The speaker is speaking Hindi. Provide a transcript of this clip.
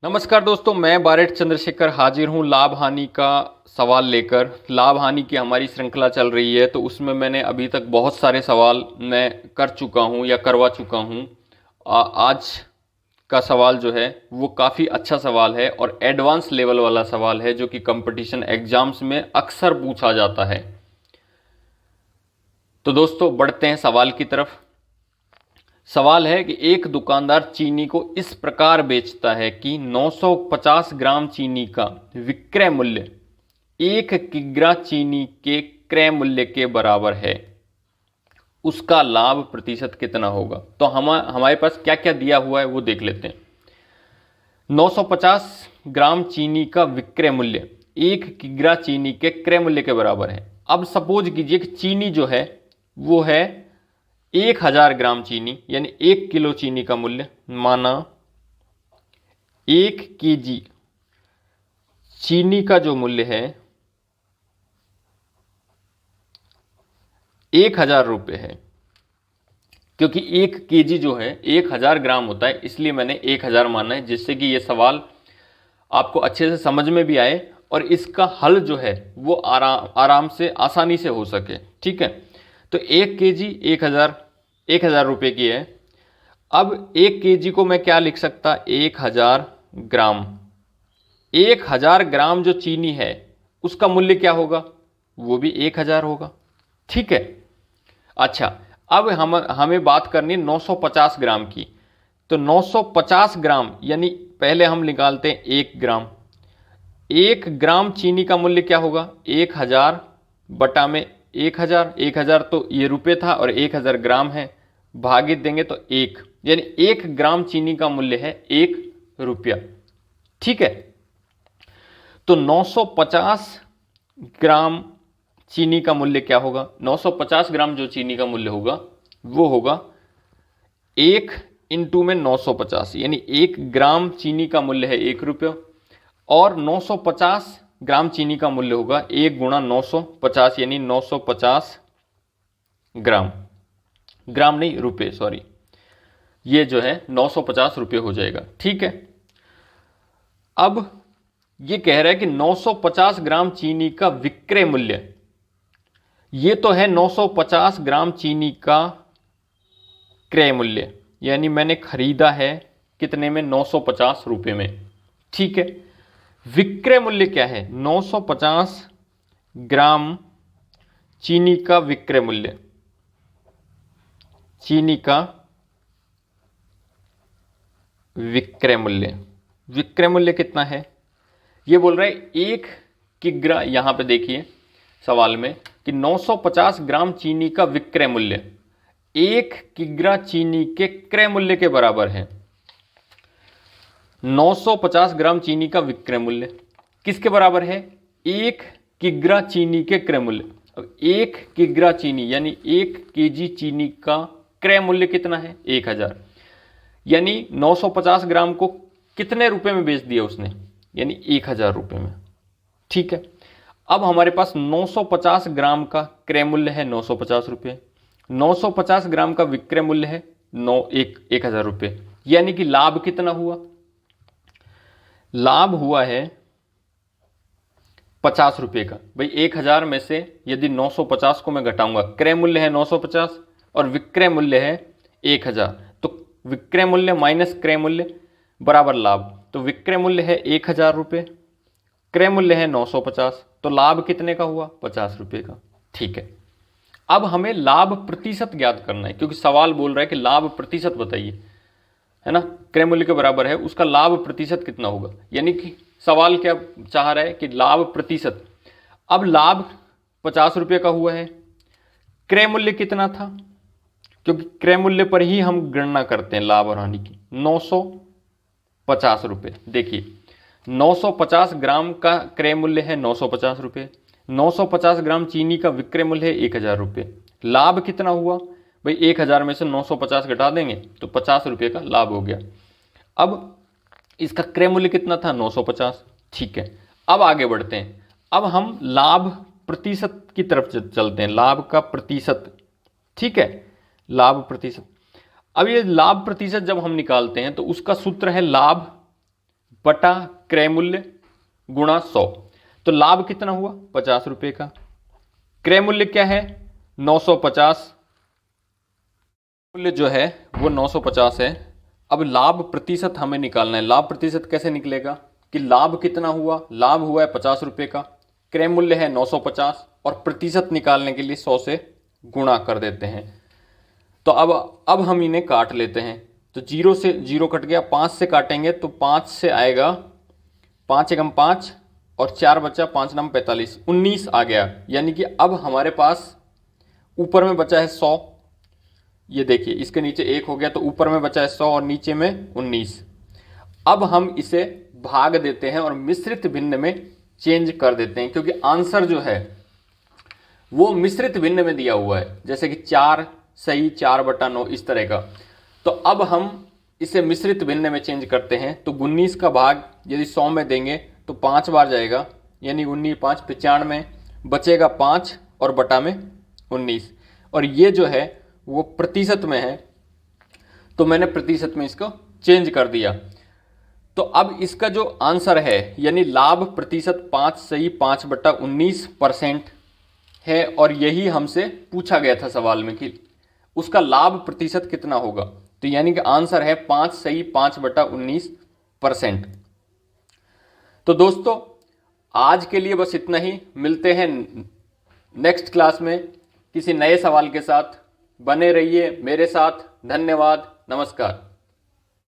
नमस्कार दोस्तों, मैं बारेट चंद्रशेखर हाजिर हूँ लाभ हानि का सवाल लेकर। लाभ हानि की हमारी श्रृंखला चल रही है, तो उसमें मैंने अभी तक बहुत सारे सवाल मैं कर चुका हूँ या करवा चुका हूँ। आज का सवाल जो है वो काफ़ी अच्छा सवाल है और एडवांस लेवल वाला सवाल है, जो कि कंपटीशन एग्जाम्स में अक्सर पूछा जाता है। तो दोस्तों बढ़ते हैं सवाल की तरफ। सवाल है कि एक दुकानदार चीनी को इस प्रकार बेचता है कि 950 ग्राम चीनी का विक्रय मूल्य 1 किग्रा चीनी के क्रय मूल्य के बराबर है। उसका लाभ प्रतिशत कितना होगा? तो हमारे पास क्या क्या दिया हुआ है वो देख लेते हैं। 950 ग्राम चीनी का विक्रय मूल्य 1 किग्रा चीनी के क्रय मूल्य के बराबर है। अब सपोज कीजिए कि चीनी जो है वो है 1000 ग्राम चीनी, यानी 1 किलो चीनी का मूल्य, माना 1 केजी चीनी का जो मूल्य है 1000 रुपये है। क्योंकि 1 केजी जो है 1000 ग्राम होता है, इसलिए मैंने 1000 माना है, जिससे कि ये सवाल आपको अच्छे से समझ में भी आए और इसका हल जो है वो आराम से आसानी से हो सके। ठीक है, तो 1 केजी 1000 रुपये की है। अब 1 केजी को मैं क्या लिख सकता? 1000 ग्राम। 1000 ग्राम जो चीनी है उसका मूल्य क्या होगा? वो भी 1000 होगा। ठीक है, अच्छा अब हमें बात करनी 950 ग्राम की। तो 950 ग्राम यानी पहले हम निकालते हैं 1 ग्राम। 1 ग्राम चीनी का मूल्य क्या होगा? 1000 बटा में 1000। 1000 तो ये रुपये था और 1000 ग्राम है, भागित देंगे तो 1, यानी 1 ग्राम चीनी का मूल्य है 1 रुपया। ठीक है, तो 950 ग्राम चीनी का मूल्य क्या होगा? 950 ग्राम जो चीनी का मूल्य होगा वो होगा 1 इंटू में 950, यानी 1 ग्राम चीनी का मूल्य है 1 रुपया, और 950 ग्राम चीनी का मूल्य होगा 1 गुणा 950, यानी 950 ग्राम। ग्राम नहीं, रुपये, सॉरी, ये जो है 950 रुपये हो जाएगा। ठीक है, अब ये कह रहा है कि 950 ग्राम चीनी का विक्रय मूल्य, ये तो है 950 ग्राम चीनी का क्रय मूल्य, यानी मैंने खरीदा है कितने में? 950 रुपये में। ठीक है, विक्रय मूल्य क्या है? 950 ग्राम चीनी का विक्रय मूल्य, चीनी का विक्रय मूल्य, विक्रय मूल्य कितना है? ये बोल रहा है 1 किग्रा, यहां पे देखिए सवाल में कि 950 ग्राम चीनी का विक्रय मूल्य 1 किग्रा चीनी के क्रय मूल्य के बराबर है। 950 ग्राम चीनी का विक्रय मूल्य किसके बराबर है? 1 किग्रा चीनी के क्रय मूल्य। अब 1 किग्रा चीनी यानी 1 केजी चीनी का क्रय मूल्य कितना है? 1000, यानी 950 ग्राम को कितने रुपए में बेच दिया उसने? यानी 1000 रुपये में। ठीक है, अब हमारे पास 950 ग्राम का क्रय मूल्य है 950 रुपये, 950 ग्राम का विक्रय मूल्य है 1000 रुपये, यानी कि लाभ कितना हुआ? लाभ हुआ है 50 रुपये का। भाई 1000 में से यदि 950 को मैं घटाऊंगा, क्रय मूल्य है 950 और विक्रय मूल्य है 1000, तो विक्रय मूल्य माइनस क्रय मूल्य बराबर लाभ। तो विक्रय मूल्य है 1000 रुपये, क्रय मूल्य है 950, तो लाभ कितने का हुआ? 50 रुपये का। ठीक है, अब हमें लाभ प्रतिशत ज्ञात करना है, क्योंकि सवाल बोल रहा है कि लाभ प्रतिशत बताइए, है ना, क्रय मूल्य के बराबर है, उसका लाभ प्रतिशत कितना होगा? यानी कि सवाल क्या चाह रहा है कि लाभ प्रतिशत। अब लाभ 50 रुपये का हुआ है, क्रय मूल्य कितना था? क्योंकि क्रय मूल्य पर ही हम गणना करते हैं लाभ और हानि की। 950 रुपये। देखिए 950 ग्राम का क्रय मूल्य है 950 रुपये, 950 ग्राम चीनी का विक्रय मूल्य है 1000 रुपये। लाभ कितना हुआ? भाई 1000 में से 950 घटा देंगे तो 50 रुपये का लाभ हो गया। अब इसका क्रय मूल्य कितना था? 950। ठीक है, अब आगे बढ़ते हैं। अब हम लाभ प्रतिशत की तरफ चलते हैं, लाभ का प्रतिशत। ठीक है, लाभ प्रतिशत। अब ये लाभ प्रतिशत जब हम निकालते हैं तो उसका सूत्र है लाभ बटा क्रय मूल्य गुणा 100। तो लाभ कितना हुआ 50 रुपए का, क्रय मूल्य क्या है 950, मूल्य जो है वो 950 है। अब लाभ प्रतिशत हमें निकालना है। लाभ प्रतिशत कैसे निकलेगा कि लाभ कितना हुआ, लाभ हुआ है 50 रुपए का, क्रय मूल्य है 950 और प्रतिशत निकालने के लिए 100 से गुणा कर देते हैं। तो अब हम इन्हें काट लेते हैं। तो 0 से 0 कट गया, 5 से काटेंगे तो 5 से आएगा 5 एकम 5 और 4 बचा, 5 नाम 45, 19 आ गया। यानी कि अब हमारे पास ऊपर में बचा है 100, ये देखिए इसके नीचे 1 हो गया तो ऊपर में बचा है 100 और नीचे में 19। अब हम इसे भाग देते हैं और मिश्रित भिन्न में चेंज कर देते हैं, क्योंकि आंसर जो है वो मिश्रित भिन्न में दिया हुआ है, जैसे कि 4 सही 4/9 इस तरह का। तो अब हम इसे मिश्रित भिन्न में चेंज करते हैं। तो 19 का भाग यदि 100 में देंगे तो 5 बार जाएगा, यानी 19 5 95, बचेगा 5 और बटा में 19। और ये जो है वो प्रतिशत में है, तो मैंने प्रतिशत में इसको चेंज कर दिया। तो अब इसका जो आंसर है यानी लाभ प्रतिशत 5 सही 5/19% है। और यही हमसे पूछा गया था सवाल में कि उसका लाभ प्रतिशत कितना होगा। तो यानी कि आंसर है 5 सही 5/19%। तो दोस्तों आज के लिए बस इतना ही। मिलते हैं नेक्स्ट क्लास में किसी नए सवाल के साथ। बने रहिए मेरे साथ। धन्यवाद, नमस्कार।